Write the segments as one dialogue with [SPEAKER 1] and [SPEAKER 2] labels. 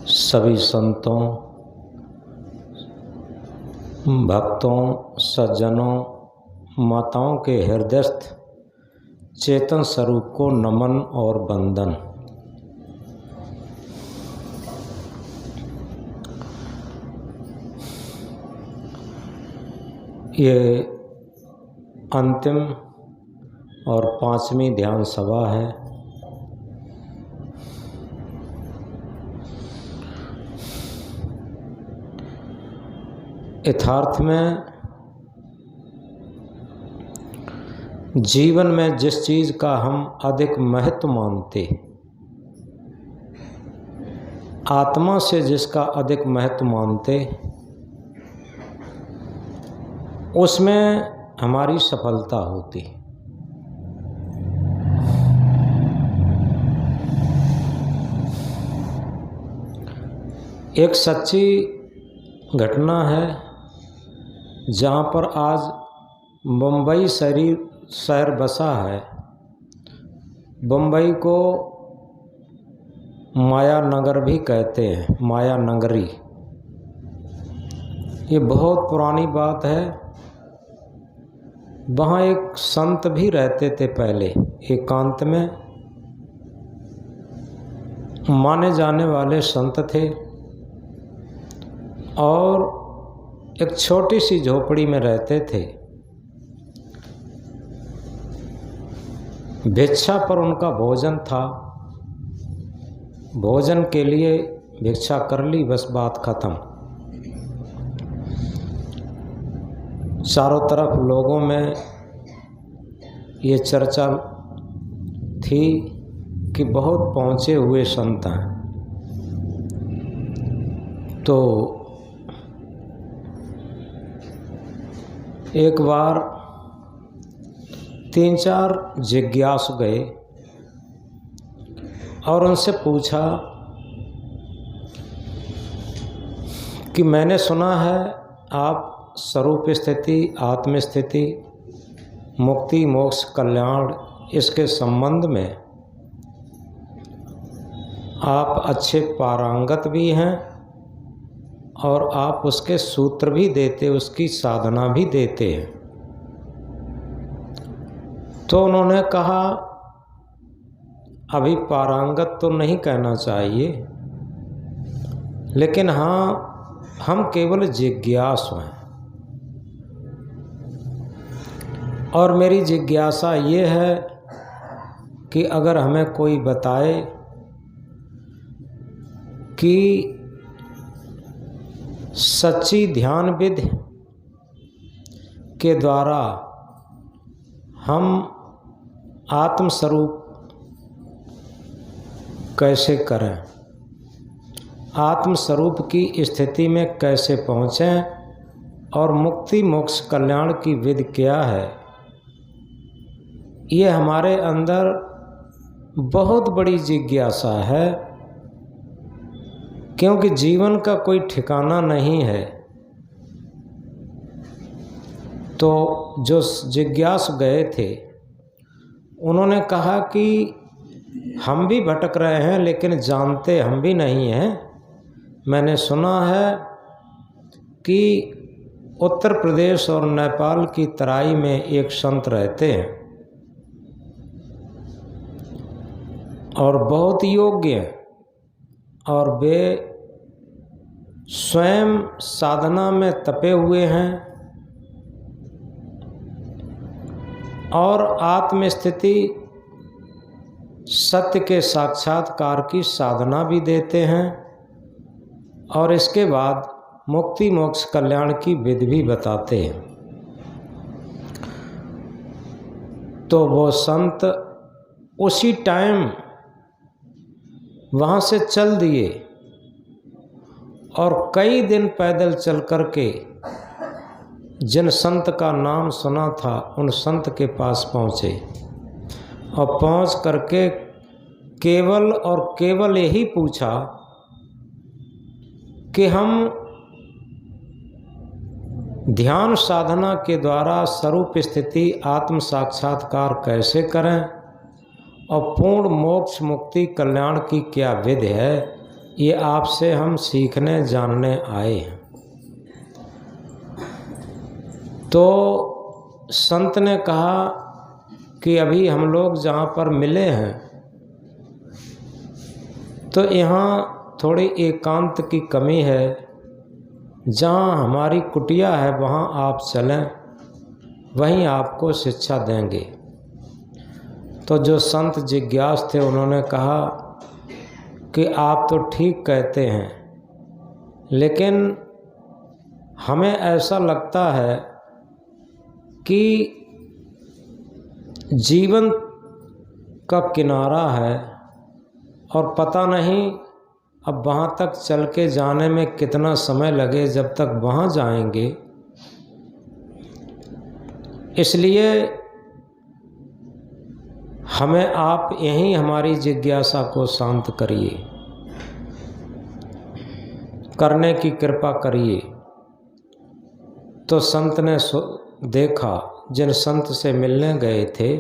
[SPEAKER 1] सभी संतों, भक्तों, सज्जनों, माताओं के हृदयस्थ चेतन स्वरूप को नमन और वंदन। ये अंतिम और 5वीं ध्यान सभा है। यथार्थ में जीवन में जिस चीज़ का हम अधिक महत्व मानते, आत्मा से जिसका अधिक महत्व मानते, उसमें हमारी सफलता होती। एक सच्ची घटना है जहाँ पर आज मुंबई शहर बसा है। मुंबई को माया नगर भी कहते हैं, माया नगरी। ये बहुत पुरानी बात है। वहाँ एक संत भी रहते थे पहले, एकांत में माने जाने वाले संत थे और एक छोटी सी झोपड़ी में रहते थे। भिक्षा पर उनका भोजन था, भोजन के लिए भिक्षा कर ली, बस बात खत्म। चारों तरफ लोगों में ये चर्चा थी कि बहुत पहुँचे हुए संत हैं। तो एक बार 3-4 जिज्ञासु गए और उनसे पूछा कि मैंने सुना है आप स्वरूप स्थिति, आत्म स्थिति, मुक्ति, मोक्ष, कल्याण, इसके संबंध में आप अच्छे पारंगत भी हैं और आप उसके सूत्र भी देते, उसकी साधना भी देते हैं। तो उन्होंने कहा अभी पारंगत तो नहीं कहना चाहिए, लेकिन हाँ, हम केवल जिज्ञासु हैं। और मेरी जिज्ञासा ये है कि अगर हमें कोई बताए कि सच्ची ध्यान विधि के द्वारा हम आत्म स्वरूप कैसे करें, आत्म स्वरूप की स्थिति में कैसे पहुँचें और मुक्ति, मोक्ष, कल्याण की विधि क्या है, ये हमारे अंदर बहुत बड़ी जिज्ञासा है। क्योंकि जीवन का कोई ठिकाना नहीं है। तो जो जिज्ञासु गए थे उन्होंने कहा कि हम भी भटक रहे हैं, लेकिन जानते हम भी नहीं हैं। मैंने सुना है कि उत्तर प्रदेश और नेपाल की तराई में एक संत रहते हैं और बहुत योग्य हैं और वे स्वयं साधना में तपे हुए हैं और आत्मस्थिति, सत्य के साक्षात्कार की साधना भी देते हैं और इसके बाद मुक्ति, मोक्ष, कल्याण की विधि भी बताते हैं। तो वो संत उसी टाइम वहाँ से चल दिए और कई दिन पैदल चल कर के जिन संत का नाम सुना था उन संत के पास पहुँचे और पहुँच करके केवल और केवल यही पूछा कि हम ध्यान साधना के द्वारा स्वरूप स्थिति, आत्म साक्षात्कार कैसे करें और पूर्ण मोक्ष, मुक्ति, कल्याण की क्या विधि है, ये आपसे हम सीखने जानने आए हैं। तो संत ने कहा कि अभी हम लोग जहाँ पर मिले हैं तो यहाँ थोड़ी एकांत की कमी है। जहाँ हमारी कुटिया है वहाँ आप चलें, वहीं आपको शिक्षा देंगे। तो जो संत जिज्ञास थे उन्होंने कहा कि आप तो ठीक कहते हैं, लेकिन हमें ऐसा लगता है कि जीवन का किनारा है और पता नहीं अब वहाँ तक चल के जाने में कितना समय लगे जब तक वहाँ जाएंगे। इसलिए हमें आप यहीं हमारी जिज्ञासा को शांत करिए, करने की कृपा करिए। तो संत ने देखा, जिन संत से मिलने गए थे,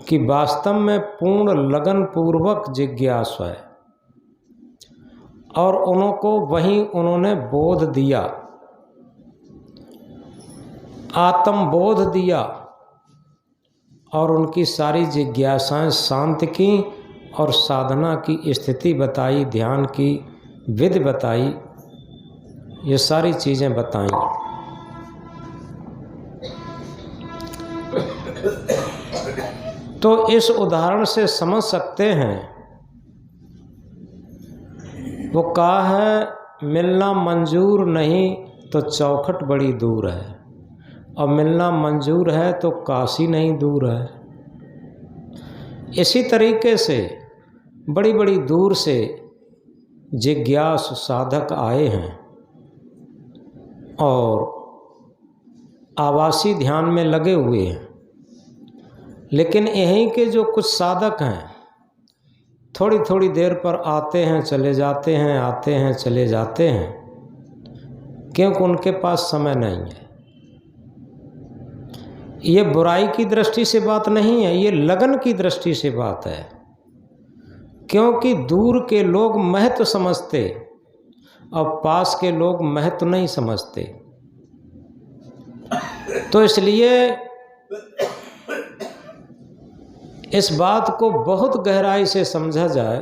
[SPEAKER 1] कि वास्तव में पूर्ण लगन पूर्वक जिज्ञासा है और उनको वहीं उन्होंने बोध दिया, आत्मबोध दिया और उनकी सारी जिज्ञासाएं शांत की और साधना की स्थिति बताई, ध्यान की विधि बताई, ये सारी चीज़ें बताई। तो इस उदाहरण से समझ सकते हैं, वो कहा है मिलना मंजूर नहीं तो चौखट बड़ी दूर है, और मिलना मंजूर है तो काशी नहीं दूर है। इसी तरीके से बड़ी बड़ी दूर से जिज्ञासु साधक आए हैं और आवासी ध्यान में लगे हुए हैं। लेकिन यहीं के जो कुछ साधक हैं, थोड़ी थोड़ी देर पर आते हैं चले जाते हैं, आते हैं चले जाते हैं, क्योंकि उनके पास समय नहीं है। ये बुराई की दृष्टि से बात नहीं है, ये लगन की दृष्टि से बात है। क्योंकि दूर के लोग महत्व समझते और पास के लोग महत्व नहीं समझते। तो इसलिए इस बात को बहुत गहराई से समझा जाए।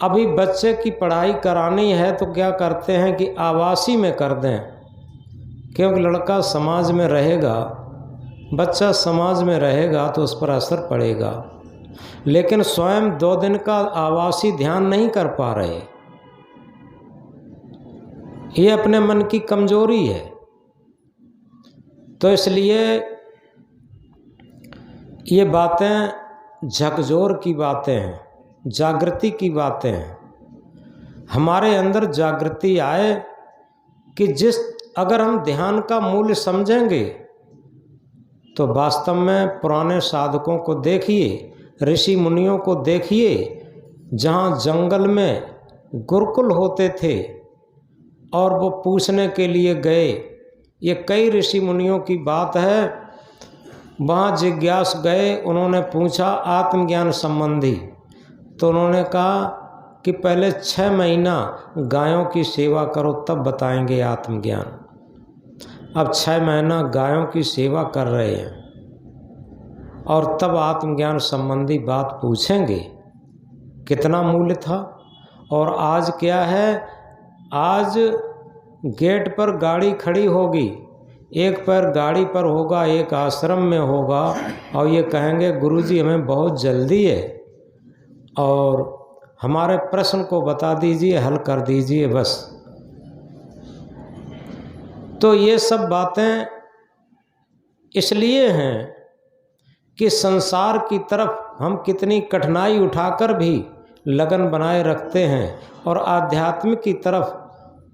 [SPEAKER 1] अभी बच्चे की पढ़ाई करानी है तो क्या करते हैं कि आवासी में कर दें, क्योंकि लड़का समाज में रहेगा, बच्चा समाज में रहेगा तो उस पर असर पड़ेगा। लेकिन स्वयं 2 दिन का आवासी ध्यान नहीं कर पा रहे, ये अपने मन की कमजोरी है। तो इसलिए ये बातें झकझोर की बातें हैं, जागृति की बातें हैं। हमारे अंदर जागृति आए कि अगर हम ध्यान का मूल्य समझेंगे तो वास्तव में पुराने साधकों को देखिए, ऋषि मुनियों को देखिए, जहाँ जंगल में गुरुकुल होते थे और वो पूछने के लिए गए। ये कई ऋषि मुनियों की बात है। वहाँ जिज्ञास गए, उन्होंने पूछा आत्मज्ञान संबंधी, तो उन्होंने कहा कि पहले 6 महीना गायों की सेवा करो तब बताएंगे आत्मज्ञान। अब 6 महीना गायों की सेवा कर रहे हैं और तब आत्मज्ञान संबंधी बात पूछेंगे। कितना मूल्य था। और आज क्या है, आज गेट पर गाड़ी खड़ी होगी, एक पैर गाड़ी पर होगा, एक आश्रम में होगा, और ये कहेंगे गुरुजी हमें बहुत जल्दी है और हमारे प्रश्न को बता दीजिए, हल कर दीजिए बस। तो ये सब बातें इसलिए हैं कि संसार की तरफ हम कितनी कठिनाई उठाकर भी लगन बनाए रखते हैं और आध्यात्मिक की तरफ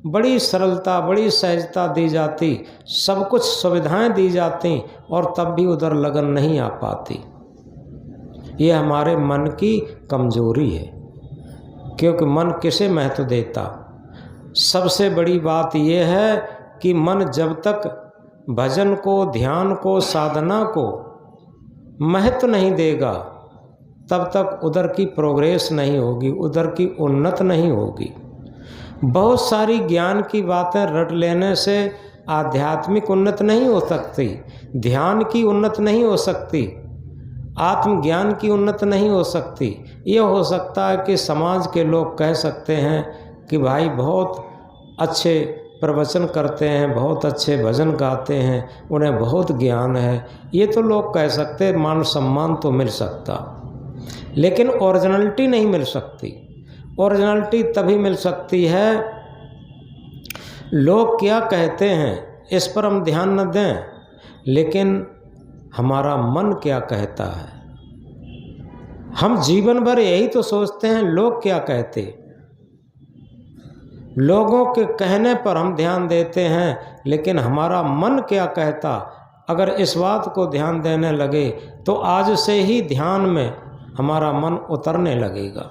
[SPEAKER 1] बड़ी सरलता, बड़ी सहजता दी जाती, सब कुछ सुविधाएं दी जाती और तब भी उधर लगन नहीं आ पाती। ये हमारे मन की कमजोरी है, क्योंकि मन किसे महत्व देता। सबसे बड़ी बात यह है कि मन जब तक भजन को, ध्यान को, साधना को महत्व नहीं देगा, तब तक उधर की प्रोग्रेस नहीं होगी, उधर की उन्नत नहीं होगी। बहुत सारी ज्ञान की बातें रट लेने से आध्यात्मिक उन्नत नहीं हो सकती, ध्यान की उन्नत नहीं हो सकती, आत्मज्ञान की उन्नत नहीं हो सकती। ये हो सकता है कि समाज के लोग कह सकते हैं कि भाई बहुत अच्छे प्रवचन करते हैं, बहुत अच्छे भजन गाते हैं, उन्हें बहुत ज्ञान है, ये तो लोग कह सकते, मान सम्मान तो मिल सकता, लेकिन ओरिजिनलिटी नहीं मिल सकती। ओरिजिनलिटी तभी मिल सकती है, लोग क्या कहते हैं इस पर हम ध्यान न दें, लेकिन हमारा मन क्या कहता है। हम जीवन भर यही तो सोचते हैं लोग क्या कहते, लोगों के कहने पर हम ध्यान देते हैं, लेकिन हमारा मन क्या कहता। अगर इस बात को ध्यान देने लगे तो आज से ही ध्यान में हमारा मन उतरने लगेगा।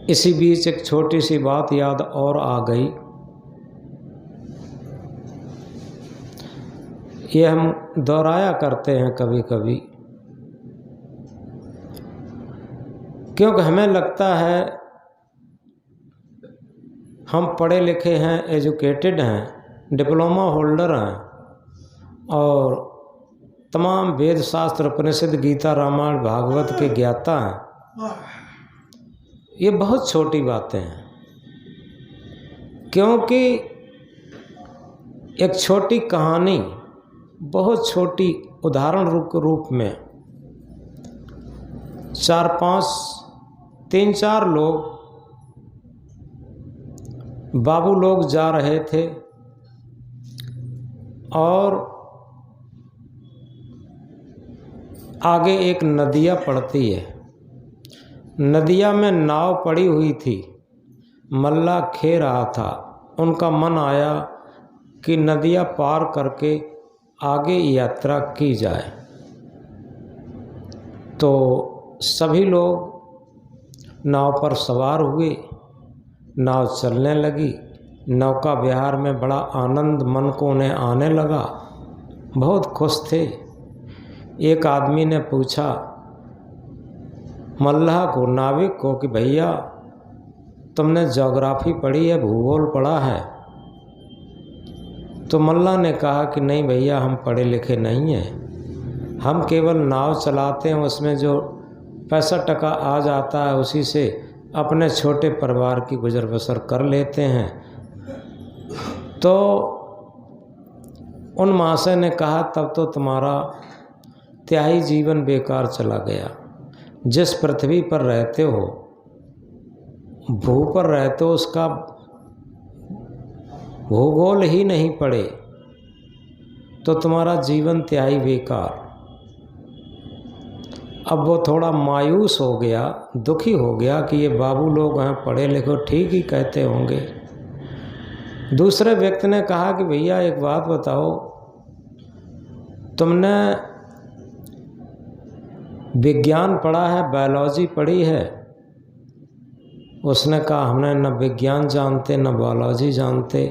[SPEAKER 1] इसी बीच एक छोटी सी बात याद और आ गई। ये हम दोहराया करते हैं कभी कभी, क्योंकि हमें लगता है हम पढ़े लिखे हैं, एजुकेटेड हैं, डिप्लोमा होल्डर हैं और तमाम वेद शास्त्र उपनिषद गीता रामायण भागवत के ज्ञाता हैं। ये बहुत छोटी बातें हैं, क्योंकि एक छोटी कहानी, बहुत छोटी उदाहरण रूप में 3-4 लोग बाबू लोग जा रहे थे और आगे एक नदिया पड़ती है। नदिया में नाव पड़ी हुई थी, मल्ला खे रहा था। उनका मन आया कि नदिया पार करके आगे यात्रा की जाए। तो सभी लोग नाव पर सवार हुए, नाव चलने लगी। नौका विहार में बड़ा आनंद मन को उन्हें आने लगा, बहुत खुश थे। एक आदमी ने पूछा मल्लाह को, नाविक को, कि भैया तुमने ज्योग्राफी पढ़ी है, भूगोल पढ़ा है? तो मल्लाह ने कहा कि नहीं भैया, हम पढ़े लिखे नहीं हैं, हम केवल नाव चलाते हैं, उसमें जो पैसा टका आ जाता है उसी से अपने छोटे परिवार की गुजर बसर कर लेते हैं। तो उन महाशय ने कहा तब तो तुम्हारा त्याई जीवन बेकार चला गया। जिस पृथ्वी पर रहते हो, भू पर रहते हो, उसका भूगोल ही नहीं पढ़े तो तुम्हारा जीवन त्याई बेकार। अब वो थोड़ा मायूस हो गया, दुखी हो गया कि ये बाबू लोग हैं, पढ़े लिखे, ठीक ही कहते होंगे। दूसरे व्यक्ति ने कहा कि भैया एक बात बताओ, तुमने विज्ञान पढ़ा है, बायोलॉजी पढ़ी है? उसने कहा हमने न विज्ञान जानते, न बायोलॉजी जानते,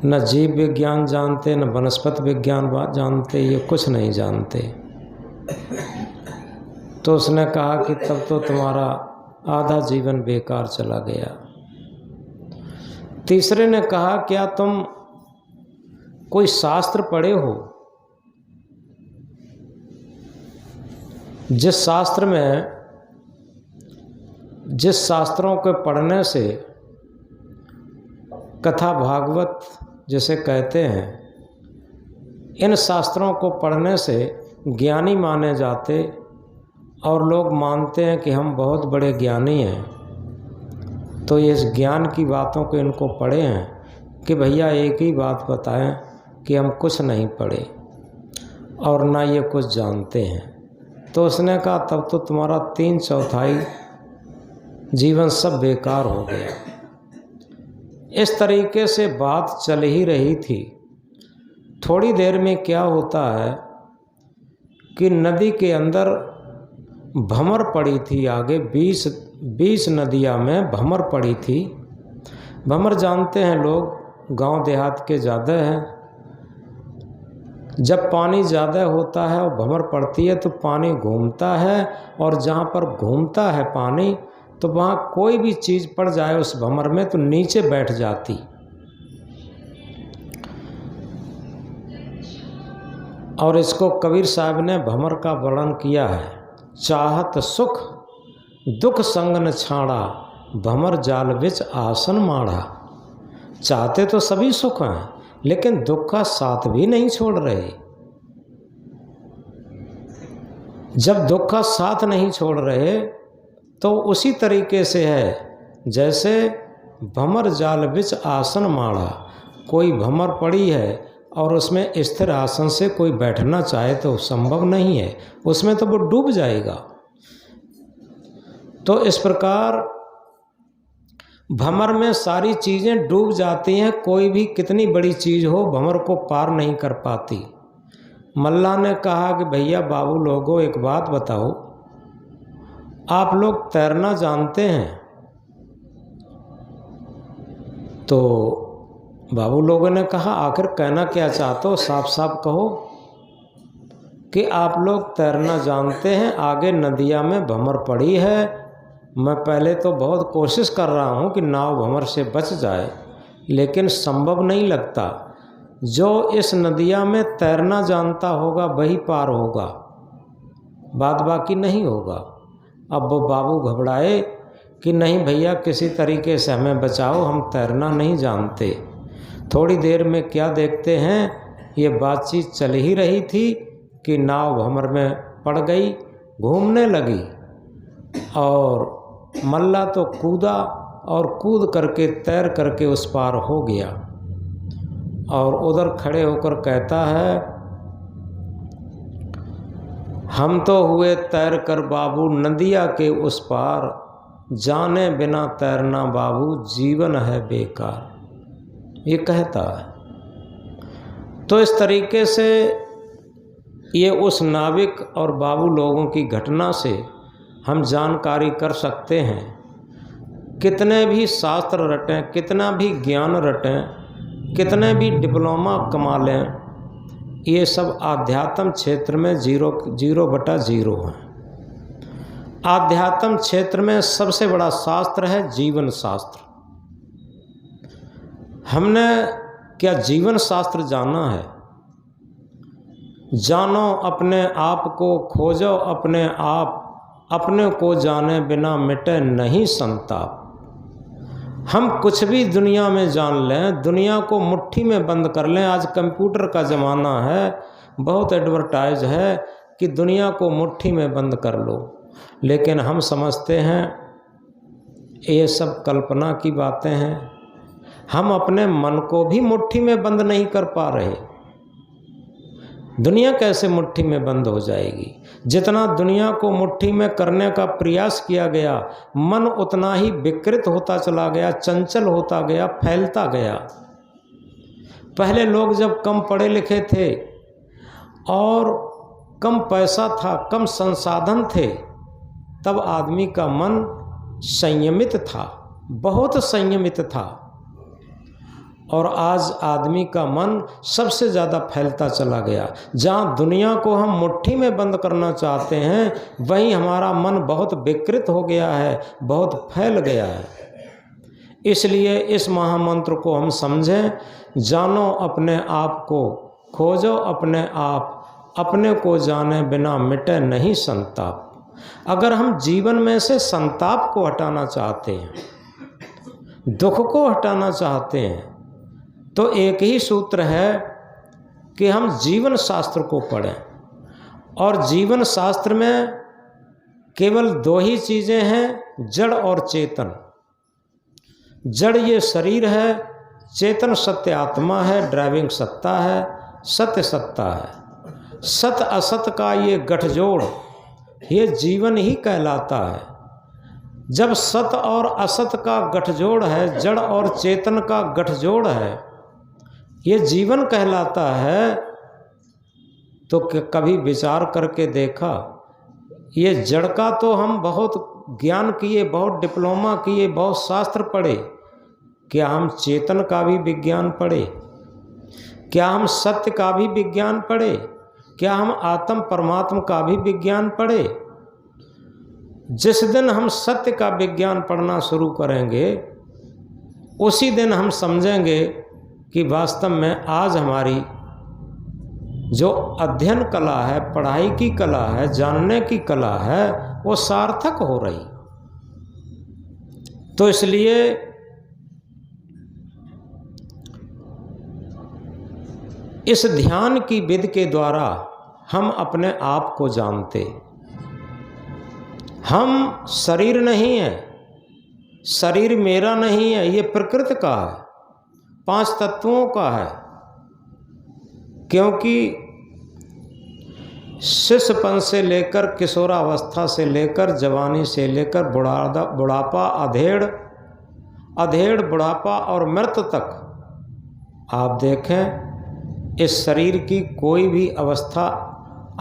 [SPEAKER 1] न जीव विज्ञान जानते, न वनस्पति विज्ञान जानते, ये कुछ नहीं जानते। तो उसने कहा कि तब तो तुम्हारा आधा जीवन बेकार चला गया। तीसरे ने कहा क्या तुम कोई शास्त्र पढ़े हो? जिस शास्त्रों के पढ़ने से, कथा भागवत जिसे कहते हैं, इन शास्त्रों को पढ़ने से ज्ञानी माने जाते और लोग मानते हैं कि हम बहुत बड़े ज्ञानी हैं। तो इस ज्ञान की बातों को इनको पढ़े हैं कि भैया एक ही बात बताएं कि हम कुछ नहीं पढ़े और ना ये कुछ जानते हैं। तो उसने कहा तब तो तुम्हारा 3/4 जीवन सब बेकार हो गया। इस तरीके से बात चल ही रही थी। थोड़ी देर में क्या होता है कि नदी के अंदर भंवर पड़ी थी, आगे 20 नदियाँ में भंवर पड़ी थी। भंवर जानते हैं लोग, गांव देहात के ज़्यादा हैं। जब पानी ज़्यादा होता है और भंवर पड़ती है तो पानी घूमता है, और जहाँ पर घूमता है पानी तो वहाँ कोई भी चीज़ पड़ जाए उस भंवर में तो नीचे बैठ जाती। और इसको कबीर साहब ने भंवर का वर्णन किया है, चाहत सुख दुख संग न छाड़ा, भंवर जाल बिच आसन माड़ा। चाहते तो सभी सुख हैं, लेकिन दुख का साथ भी नहीं छोड़ रहे। जब दुख का साथ नहीं छोड़ रहे तो उसी तरीके से है जैसे भंवर जाल बिच आसन माड़ा। कोई भंवर पड़ी है और उसमें स्थिर आसन से कोई बैठना चाहे तो संभव नहीं है, उसमें तो वो डूब जाएगा। तो इस प्रकार भंवर में सारी चीज़ें डूब जाती हैं, कोई भी कितनी बड़ी चीज़ हो भंवर को पार नहीं कर पाती। मल्ला ने कहा कि भैया बाबू लोगों एक बात बताओ, आप लोग तैरना जानते हैं? तो बाबू लोगों ने कहा आखिर कहना क्या चाहते हो, साफ साफ कहो कि आप लोग तैरना जानते हैं, आगे नदिया में भंवर पड़ी है, मैं पहले तो बहुत कोशिश कर रहा हूँ कि नाव भंवर से बच जाए, लेकिन संभव नहीं लगता। जो इस नदिया में तैरना जानता होगा वही पार होगा, बाद बाकी नहीं होगा। अब वो बाबू घबराए कि नहीं भैया किसी तरीके से हमें बचाओ, हम तैरना नहीं जानते। थोड़ी देर में क्या देखते हैं, ये बातचीत चल ही रही थी कि नाव भंवर में पड़ गई, घूमने लगी, और मल्ला तो कूदा और कूद करके तैर करके उस पार हो गया। और उधर खड़े होकर कहता है, हम तो हुए तैर कर बाबू नदिया के उस पार, जाने बिना तैरना बाबू जीवन है बेकार। ये कहता है। तो इस तरीके से ये उस नाविक और बाबू लोगों की घटना से हम जानकारी कर सकते हैं। कितने भी शास्त्र रटें, कितना भी ज्ञान रटें, कितने भी डिप्लोमा कमा लें, ये सब आध्यात्म क्षेत्र में 0/0 है। आध्यात्म क्षेत्र में सबसे बड़ा शास्त्र है जीवन शास्त्र। हमने क्या जीवन शास्त्र जाना है? जानो अपने आप को, खोजो अपने आप, अपने को जाने बिना मिटे नहीं संताप। हम कुछ भी दुनिया में जान लें, दुनिया को मुट्ठी में बंद कर लें। आज कंप्यूटर का ज़माना है, बहुत एडवर्टाइज है कि दुनिया को मुट्ठी में बंद कर लो, लेकिन हम समझते हैं ये सब कल्पना की बातें हैं। हम अपने मन को भी मुट्ठी में बंद नहीं कर पा रहे। दुनिया कैसे मुट्ठी में बंद हो जाएगी? जितना दुनिया को मुट्ठी में करने का प्रयास किया गया, मन उतना ही विकृत होता चला गया, चंचल होता गया, फैलता गया। पहले लोग जब कम पढ़े लिखे थे और कम पैसा था, कम संसाधन थे, तब आदमी का मन संयमित था, बहुत संयमित था। और आज आदमी का मन सबसे ज़्यादा फैलता चला गया। जहाँ दुनिया को हम मुट्ठी में बंद करना चाहते हैं, वहीं हमारा मन बहुत विकृत हो गया है, बहुत फैल गया है। इसलिए इस महामंत्र को हम समझें, जानो अपने आप को, खोजो अपने आप, अपने को जाने बिना मिटे नहीं संताप। अगर हम जीवन में से संताप को हटाना चाहते हैं, दुख को हटाना चाहते हैं, तो एक ही सूत्र है कि हम जीवन शास्त्र को पढ़ें। और जीवन शास्त्र में केवल 2 ही चीज़ें हैं, जड़ और चेतन। जड़ ये शरीर है, चेतन सत्य आत्मा है, ड्राइविंग सत्ता है, सत्य सत्ता है। सत असत का ये गठजोड़, ये जीवन ही कहलाता है। जब सत और असत का गठजोड़ है, जड़ और चेतन का गठजोड़ है, ये जीवन कहलाता है। तो कभी विचार करके देखा, ये जड़ का तो हम बहुत ज्ञान किए, बहुत डिप्लोमा किए, बहुत शास्त्र पढ़े, क्या हम चेतन का भी विज्ञान पढ़े? क्या हम सत्य का भी विज्ञान पढ़े? क्या हम आत्म परमात्मा का भी विज्ञान पढ़े? जिस दिन हम सत्य का विज्ञान पढ़ना शुरू करेंगे उसी दिन हम समझेंगे कि वास्तव में आज हमारी जो अध्ययन कला है, पढ़ाई की कला है, जानने की कला है, वो सार्थक हो रही। तो इसलिए इस ध्यान की विधि के द्वारा हम अपने आप को जानते। हम शरीर नहीं है, शरीर मेरा नहीं है, ये प्रकृति का है, 5 तत्वों का है। क्योंकि शिशुपन से लेकर किशोरावस्था से लेकर जवानी से लेकर बुढ़ापा, अधेड़ बुढ़ापा और मृत्यु तक आप देखें, इस शरीर की कोई भी अवस्था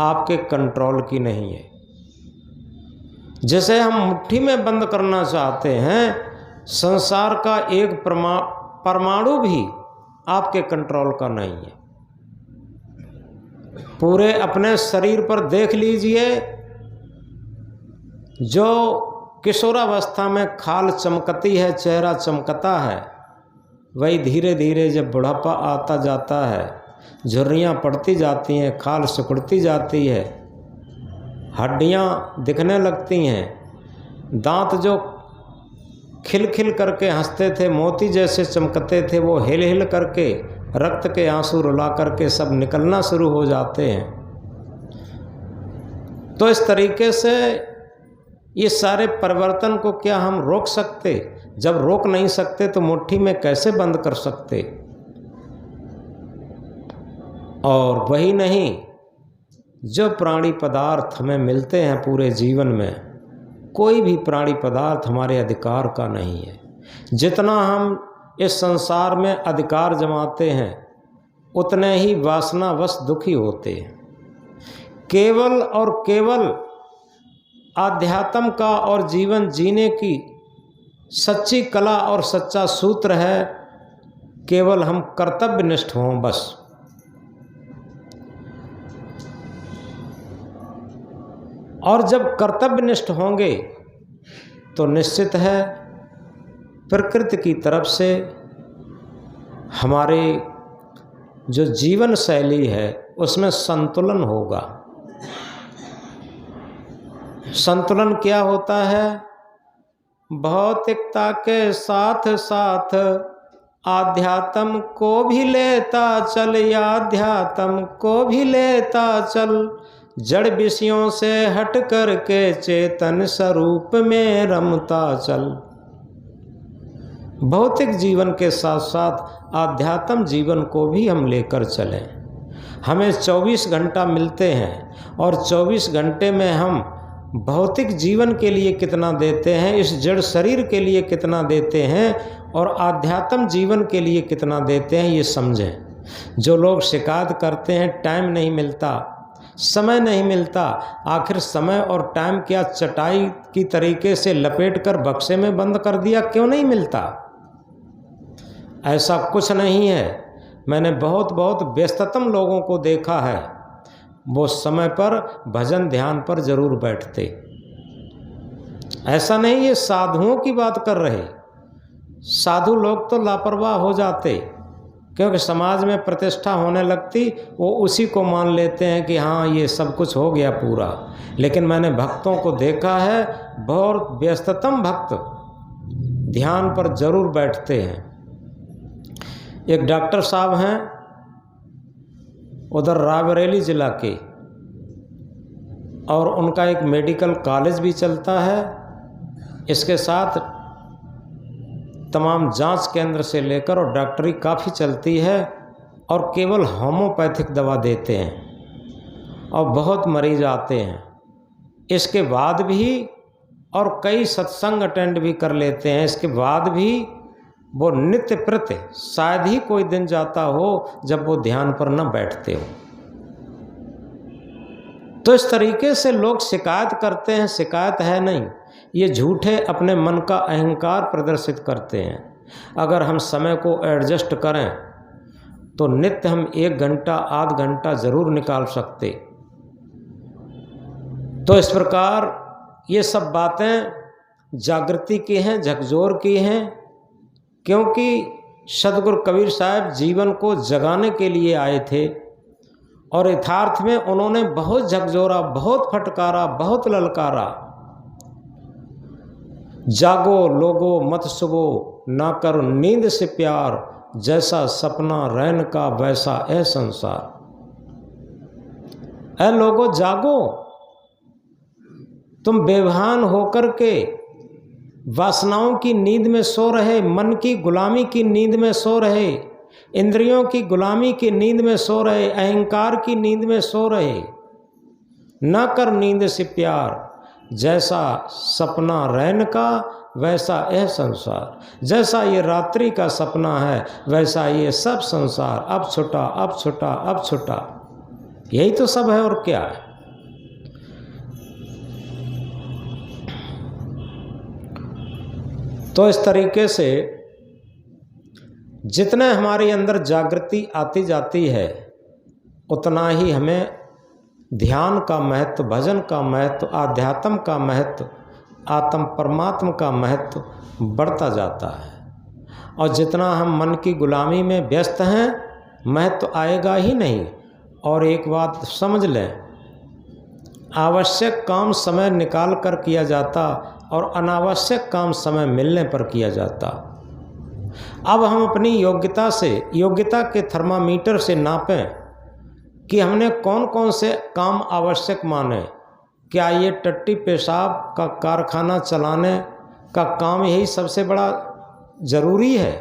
[SPEAKER 1] आपके कंट्रोल की नहीं है। जिसे हम मुट्ठी में बंद करना चाहते हैं, संसार का एक परमाणु भी आपके कंट्रोल का नहीं है। पूरे अपने शरीर पर देख लीजिए, जो किशोरावस्था में खाल चमकती है, चेहरा चमकता है, वही धीरे धीरे जब बुढ़ापा आता जाता है, झुर्रियाँ पड़ती जाती हैं, खाल सिकुड़ती जाती है, हड्डियाँ दिखने लगती हैं, दांत जो खिल खिल करके हंसते थे, मोती जैसे चमकते थे, वो हिल हिल करके रक्त के आंसू रुला करके सब निकलना शुरू हो जाते हैं। तो इस तरीके से ये सारे परिवर्तन को क्या हम रोक सकते? जब रोक नहीं सकते तो मुट्ठी में कैसे बंद कर सकते? और वही नहीं, जो प्राणी पदार्थ हमें मिलते हैं पूरे जीवन में, कोई भी प्राणी पदार्थ हमारे अधिकार का नहीं है। जितना हम इस संसार में अधिकार जमाते हैं उतने ही वासनावश दुखी होते हैं। केवल और केवल आध्यात्म का और जीवन जीने की सच्ची कला और सच्चा सूत्र है, केवल हम कर्तव्यनिष्ठ हों बस। और जब कर्तव्यनिष्ठ होंगे तो निश्चित है प्रकृति की तरफ से हमारे जो जीवन शैली है उसमें संतुलन होगा। संतुलन क्या होता है? भौतिकता के साथ साथ आध्यात्म को भी लेता चल, आध्यात्म को भी लेता चल, जड़ विषयों से हट कर के चेतन स्वरूप में रमता चल। भौतिक जीवन के साथ साथ आध्यात्म जीवन को भी हम लेकर चलें। हमें 24 घंटा मिलते हैं और 24 घंटे में हम भौतिक जीवन के लिए कितना देते हैं, इस जड़ शरीर के लिए कितना देते हैं और आध्यात्म जीवन के लिए कितना देते हैं, ये समझें। जो लोग शिकायत करते हैं टाइम नहीं मिलता, समय नहीं मिलता, आखिर समय और टाइम क्या चटाई की तरीके से लपेट कर बक्से में बंद कर दिया? क्यों नहीं मिलता? ऐसा कुछ नहीं है। मैंने बहुत व्यस्ततम लोगों को देखा है, वो समय पर भजन ध्यान पर जरूर बैठते। ऐसा नहीं ये साधुओं की बात कर रहे। साधु लोग तो लापरवाह हो जाते, क्योंकि समाज में प्रतिष्ठा होने लगती, वो उसी को मान लेते हैं कि हाँ ये सब कुछ हो गया पूरा। लेकिन मैंने भक्तों को देखा है, बहुत व्यस्ततम भक्त ध्यान पर जरूर बैठते हैं। एक डॉक्टर साहब हैं उधर रायबरेली ज़िला के, और उनका एक मेडिकल कॉलेज भी चलता है। इसके साथ तमाम जांच केंद्र से लेकर और डॉक्टरी काफ़ी चलती है, और केवल होम्योपैथिक दवा देते हैं और बहुत मरीज आते हैं। इसके बाद भी और कई सत्संग अटेंड भी कर लेते हैं। इसके बाद भी वो नित्य प्रति शायद ही कोई दिन जाता हो जब वो ध्यान पर न बैठते हो। तो इस तरीके से लोग शिकायत करते हैं, शिकायत है नहीं, ये झूठे अपने मन का अहंकार प्रदर्शित करते हैं। अगर हम समय को एडजस्ट करें तो नित्य हम 1 घंटा आध घंटा ज़रूर निकाल सकते। तो इस प्रकार ये सब बातें जागृति की हैं, झकझोर की हैं, क्योंकि सदगुरु कबीर साहब जीवन को जगाने के लिए आए थे और यथार्थ में उन्होंने बहुत झकझोरा, बहुत फटकारा, बहुत ललकारा। जागो लोगो मत सुगो, ना करो नींद से प्यार, जैसा सपना रैन का वैसा है संसार। ऐ लोगो जागो, तुम बेभान होकर के वासनाओं की नींद में सो रहे, मन की गुलामी की नींद में सो रहे, इंद्रियों की गुलामी की नींद में सो रहे, अहंकार की नींद में सो रहे। न कर नींद से प्यार, जैसा सपना रैन का वैसा यह संसार। जैसा ये रात्रि का सपना है वैसा ये सब संसार। अब छुटा, अब छुटा, अब छुटा, यही तो सब है और क्या है। तो इस तरीके से जितने हमारे अंदर जागृति आती जाती है उतना ही हमें ध्यान का महत्व, भजन का महत्व, आध्यात्म का महत्व, आत्म परमात्मा का महत्व बढ़ता जाता है। और जितना हम मन की गुलामी में व्यस्त हैं महत्व आएगा ही नहीं। और एक बात समझ लें, आवश्यक काम समय निकाल कर किया जाता और अनावश्यक काम समय मिलने पर किया जाता। अब हम अपनी योग्यता से, योग्यता के थर्मामीटर से नापें कि हमने कौन कौन से काम आवश्यक माने। क्या ये टट्टी पेशाब का कारखाना चलाने का काम यही सबसे बड़ा ज़रूरी है?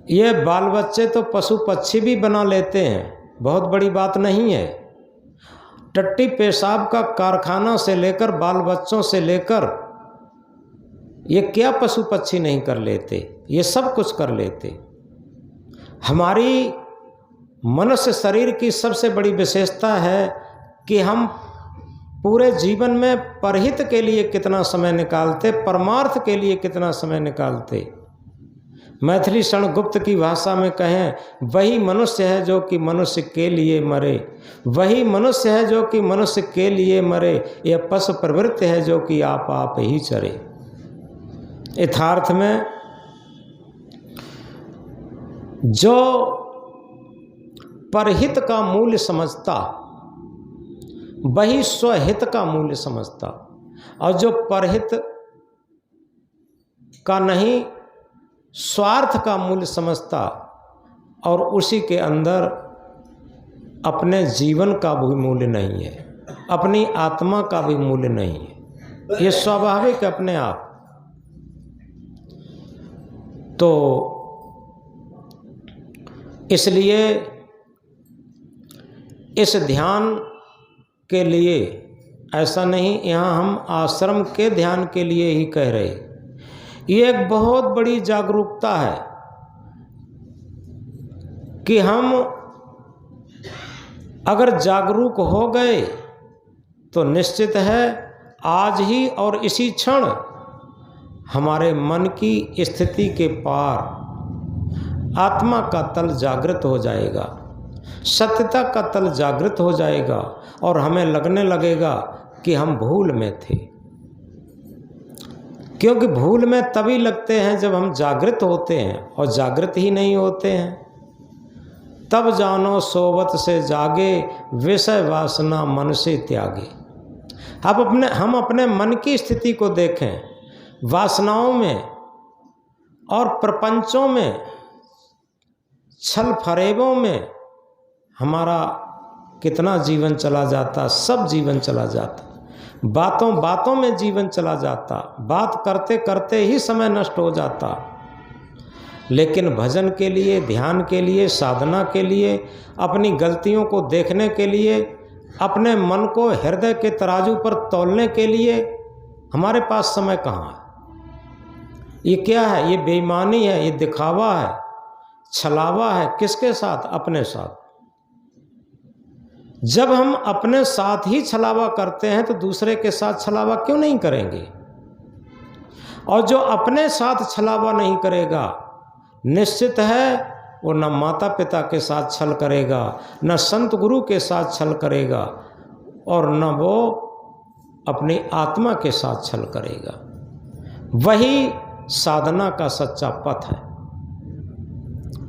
[SPEAKER 1] ये बाल बच्चे तो पशु पक्षी भी बना लेते हैं, बहुत बड़ी बात नहीं है। टट्टी पेशाब का कारखाना से लेकर बाल बच्चों से लेकर ये क्या पशु पक्षी नहीं कर लेते, ये सब कुछ कर लेते। हमारी मनुष्य शरीर की सबसे बड़ी विशेषता है कि हम पूरे जीवन में परहित के लिए कितना समय निकालते, परमार्थ के लिए कितना समय निकालते। मैथिली शरण गुप्त की भाषा में कहें, वही मनुष्य है जो कि मनुष्य के लिए मरे, वही मनुष्य है जो कि मनुष्य के लिए मरे, यह पशु प्रवृत्ति है जो कि आप ही चरे। यथार्थ में जो परहित का मूल्य समझता वही स्वहित का मूल्य समझता, और जो परहित का नहीं स्वार्थ का मूल्य समझता और उसी के अंदर अपने जीवन का भी मूल्य नहीं है, अपनी आत्मा का भी मूल्य नहीं है। ये स्वाभाविक अपने आप। तो इसलिए इस ध्यान के लिए, ऐसा नहीं यहाँ हम आश्रम के ध्यान के लिए ही कह रहे, ये एक बहुत बड़ी जागरूकता है कि हम अगर जागरूक हो गए तो निश्चित है आज ही और इसी क्षण हमारे मन की स्थिति के पार आत्मा का तल जागृत हो जाएगा, सत्यता का तल जागृत हो जाएगा और हमें लगने लगेगा कि हम भूल में थे। क्योंकि भूल में तभी लगते हैं जब हम जागृत होते हैं, और जागृत ही नहीं होते हैं। तब जानो सोवत से जागे, विषय वासना मन से त्यागे। अब हम अपने मन की स्थिति को देखें, वासनाओं में और प्रपंचों में, छल फरेबों में हमारा कितना जीवन चला जाता, सब जीवन चला जाता, बातों बातों में जीवन चला जाता, बात करते करते ही समय नष्ट हो जाता। लेकिन भजन के लिए, ध्यान के लिए, साधना के लिए, अपनी गलतियों को देखने के लिए, अपने मन को हृदय के तराजू पर तौलने के लिए हमारे पास समय कहाँ है? ये क्या है? ये बेईमानी है, ये दिखावा है, छलावा है। किसके साथ? अपने साथ। जब हम अपने साथ ही छलावा करते हैं तो दूसरे के साथ छलावा क्यों नहीं करेंगे? और जो अपने साथ छलावा नहीं करेगा, निश्चित है वो न माता पिता के साथ छल करेगा, न संत गुरु के साथ छल करेगा, और न वो अपनी आत्मा के साथ छल करेगा। वही साधना का सच्चा पथ है।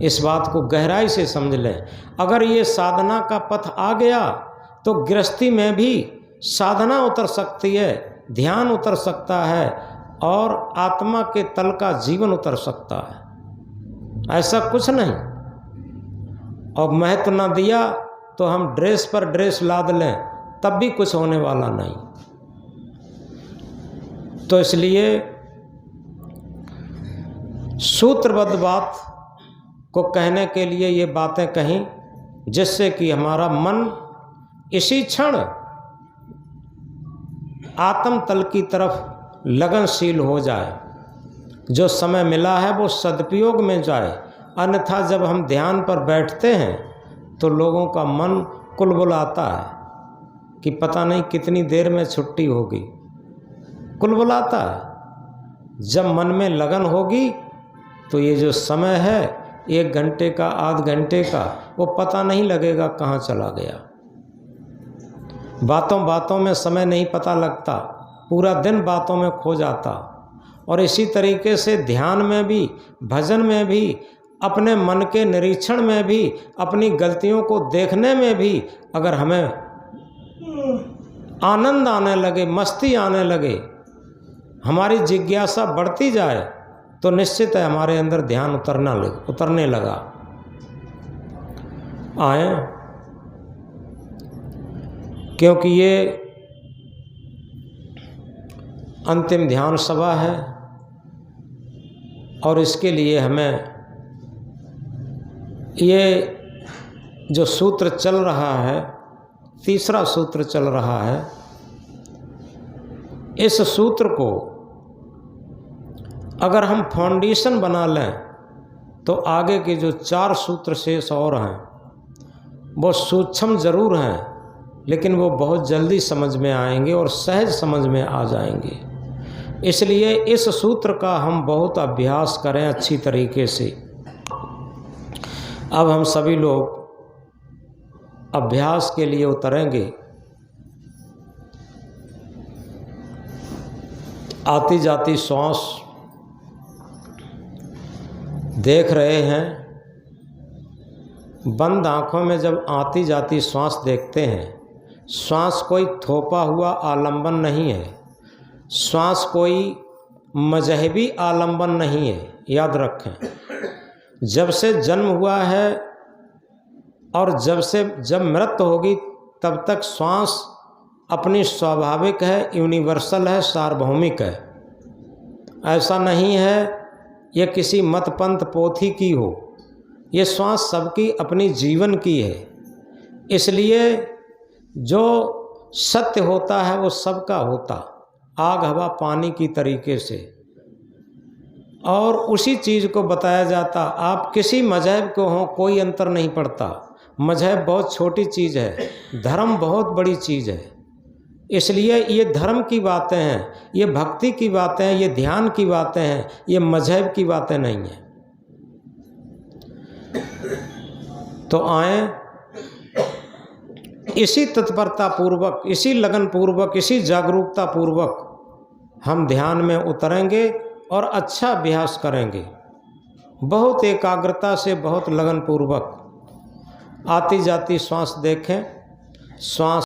[SPEAKER 1] इस बात को गहराई से समझ लें। अगर ये साधना का पथ आ गया तो गृहस्थी में भी साधना उतर सकती है, ध्यान उतर सकता है और आत्मा के तल का जीवन उतर सकता है। ऐसा कुछ नहीं। और महत्व न दिया तो हम ड्रेस पर ड्रेस लाद लें, तब भी कुछ होने वाला नहीं। तो इसलिए सूत्रबद्ध बात को कहने के लिए ये बातें कहीं, जिससे कि हमारा मन इसी क्षण आत्म तल की तरफ लगनशील हो जाए। जो समय मिला है वो सदुपयोग में जाए। अन्यथा जब हम ध्यान पर बैठते हैं तो लोगों का मन कुलबुलाता है कि पता नहीं कितनी देर में छुट्टी होगी। कुलबुलाता है। जब मन में लगन होगी तो ये जो समय है 1 घंटे का, आध घंटे का, वो पता नहीं लगेगा कहाँ चला गया। बातों बातों में समय नहीं पता लगता, पूरा दिन बातों में खो जाता। और इसी तरीके से ध्यान में भी, भजन में भी, अपने मन के निरीक्षण में भी, अपनी गलतियों को देखने में भी अगर हमें आनंद आने लगे, मस्ती आने लगे, हमारी जिज्ञासा बढ़ती जाए, तो निश्चित है हमारे अंदर ध्यान उतरने लगा। आए, क्योंकि ये अंतिम ध्यान सभा है और इसके लिए हमें ये जो सूत्र चल रहा है, तीसरा सूत्र चल रहा है, इस सूत्र को अगर हम फाउंडेशन बना लें तो आगे के जो 4 सूत्र शेष और हैं वो सूक्ष्म जरूर हैं, लेकिन वो बहुत जल्दी समझ में आएंगे और सहज समझ में आ जाएंगे। इसलिए इस सूत्र का हम बहुत अभ्यास करें अच्छी तरीके से। अब हम सभी लोग अभ्यास के लिए उतरेंगे। आती जाती श्वास देख रहे हैं। बंद आँखों में जब आती जाती श्वास देखते हैं, श्वास कोई थोपा हुआ आलंबन नहीं है, श्वास कोई मजहबी आलंबन नहीं है। याद रखें, जब से जन्म हुआ है और जब मृत्यु होगी तब तक श्वास अपनी स्वाभाविक है, यूनिवर्सल है, सार्वभौमिक है। ऐसा नहीं है ये किसी मत पंथ पोथी की हो। ये श्वास सबकी अपनी जीवन की है। इसलिए जो सत्य होता है वो सबका होता, आग हवा पानी की तरीके से, और उसी चीज़ को बताया जाता। आप किसी मजहब को हों, कोई अंतर नहीं पड़ता। मजहब बहुत छोटी चीज़ है, धर्म बहुत बड़ी चीज़ है। इसलिए ये धर्म की बातें हैं, ये भक्ति की बातें हैं, ये ध्यान की बातें हैं, ये मजहब की बातें नहीं हैं। तो आए, इसी तत्परता पूर्वक, इसी लगन पूर्वक, इसी जागरूकता पूर्वक हम ध्यान में उतरेंगे और अच्छा अभ्यास करेंगे। बहुत एकाग्रता से, बहुत लगन पूर्वक आती जाती श्वास देखें। श्वास